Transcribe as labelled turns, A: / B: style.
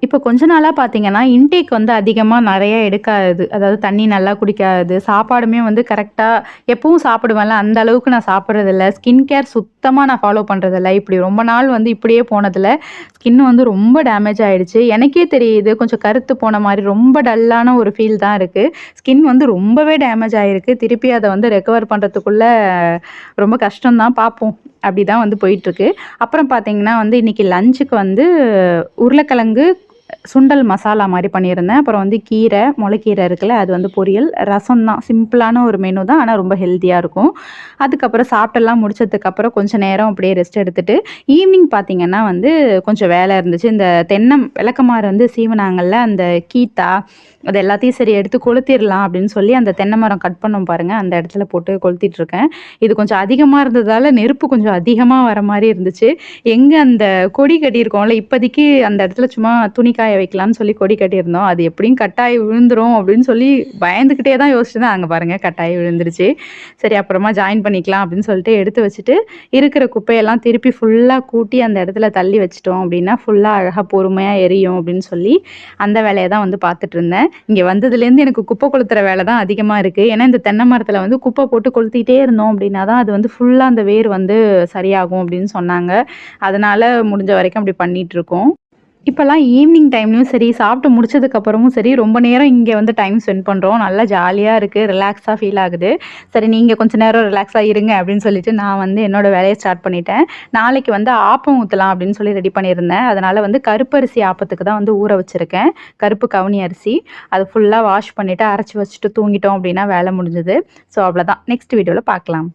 A: இப்போ கொஞ்ச நாளா பார்த்தீங்கன்னா, இன்டேக் வந்து அதிகமா நெறைய எடுக்காதது. அதாவது தண்ணி நல்லா குடிக்காதது. சாப்பாடுமே வந்து கரெக்ட்டா எப்பவும் சாப்பிடுவேன்ல, அந்த அளவுக்கு நான் சாப்பிடுறதில்ல. ஸ்கின் கேர் சுத்தமா நான் ஃபாலோ பண்றதில்ல. இப்படி ரொம்ப நாள் வந்து இப்படியே போனதுல, ஸ்கின் வந்து ரொம்ப டேமேஜ் ஆயிடுச்சு. எனக்கே தெரியுது. கொஞ்சம் கருத்து போன மாரி ரொம்ப டல்லான ஒரு ஃபீல் தான் இருக்கு. ஸ்கின் வந்து ரொம்பவே டேமேஜ் ஆயிருக்கு. திருப்பி அத வந்து ரெக்கவர் பண்றதுக்குள்ள ரொம்ப கஷ்டம் தான். பார்ப்போம். அப்படிதான் வந்து போயிட்டுருக்கு. அப்புறம் பார்த்தீங்கன்னா வந்து இன்னைக்கு லஞ்சுக்கு வந்து உருளைக்கிழங்கு சுண்டல் மசாலா மாரி பண்ணியிருந்தேன். அப்புறம் வந்து கீரை, முளைக்கீரை இருக்குல்ல, அது வந்து பொரியல். ரசம் தான். சிம்பிளான ஒரு மெனு தான். ஆனா ரொம்ப ஹெல்த்தியா இருக்கும். அதுக்கப்புறம் சாப்பிட்டெல்லாம் முடிச்சதுக்கப்புறம் கொஞ்சம் நேரம் அப்படியே ரெஸ்ட் எடுத்துட்டு, ஈவினிங் பார்த்தீங்கன்னா வந்து கொஞ்சம் வேலை இருந்துச்சு. இந்த விளக்கமாறு வந்து சீவுனாங்கல்ல, அந்த கீத்தா, அது எல்லாத்தையும் சரி எடுத்து கொளுத்திரலாம் அப்படின்னு சொல்லி, அந்த தென்னை மரம் கட் பண்ணோம் பாருங்க, அந்த இடத்துல போட்டு கொளுத்திட்டுருக்கேன். இது கொஞ்சம் அதிகமா இருந்ததால, நெருப்பு கொஞ்சம் அதிகமா வர மாரி இருந்துச்சு. எங்க அந்த கொடி கட்டியிருக்கோம்ல, இப்போதைக்கு அந்த இடத்துல சும்மா துணி காய வைக்கலான்னு சொல்லி கொடி கட்டியிருந்தோம். அது எப்படியும் கட்டாயி விழுந்துரும் அப்படின்னு சொல்லி பயந்துகிட்டே தான் யோசிச்சிருந்தேன். அங்க பாருங்க கட்டாயி விழுந்துருச்சு. சரி அப்புறமா ஜாயின் பண்ணிக்கலாம் அப்படின்னு சொல்லிட்டு எடுத்து வச்சுட்டு, இருக்கிற குப்பையெல்லாம் திருப்பி ஃபுல்லா கூட்டி அந்த இடத்துல தள்ளி வச்சுட்டோம் அப்படின்னா, ஃபுல்லா அழகா பொறுமையா எரியும் அப்படின்னு சொல்லி, அந்த வேலைய தான் வந்து பார்த்துட்டு இருந்தேன். இங்க வந்ததுலேருந்து எனக்கு குப்பை கொளுத்துற வேலை தான் அதிகமா இருக்கு. ஏன்னா இந்த தென்னை மரத்துல வந்து குப்பை போட்டு கொளுத்திட்டே இருந்தோம் அப்படின்னா தான், அது வந்து ஃபுல்லா அந்த வேர் வந்து சரியாகும் அப்படின்னு சொன்னாங்க. அதனால முடிஞ்ச வரைக்கும் அப்படி பண்ணிட்டுருக்கோம். இப்பலாம் ஈவினிங் டைம்லயும் சரி, சாப்பிட்டு முடிச்சதுக்கு அப்புறமும் சரி, ரொம்ப நேரம் இங்க வந்து டைம் ஸ்பெண்ட் பண்றோம். நல்லா ஜாலியா இருக்கு. ரிலாக்ஸா ஃபீல் ஆகுது. சரி நீங்க கொஞ்ச நேரம் ரிலாக்ஸா இருங்க அப்படின்னு சொல்லிட்டு நான் வந்து என்னோட வேலைய ஸ்டார்ட் பண்ணிட்டேன். நாளைக்கு வந்து ஆப்பம் ஊத்தலாம் அப்படின்னு சொல்லி ரெடி பண்ணியிருந்தேன். அதனால வந்து கருப்பரிசி ஆப்பத்துக்கு தான் வந்து ஊற வச்சிருக்கேன். கருப்பு கவுனி அரிசி. அது ஃபுல்லா வாஷ் பண்ணிட்டு அரைச்சு வச்சுட்டு தூங்கிட்டோம் அப்படின்னா வேலை முடிஞ்சுது. ஸோ அவ்வளோதான். நெக்ஸ்ட் வீடியோல பார்க்கலாம்.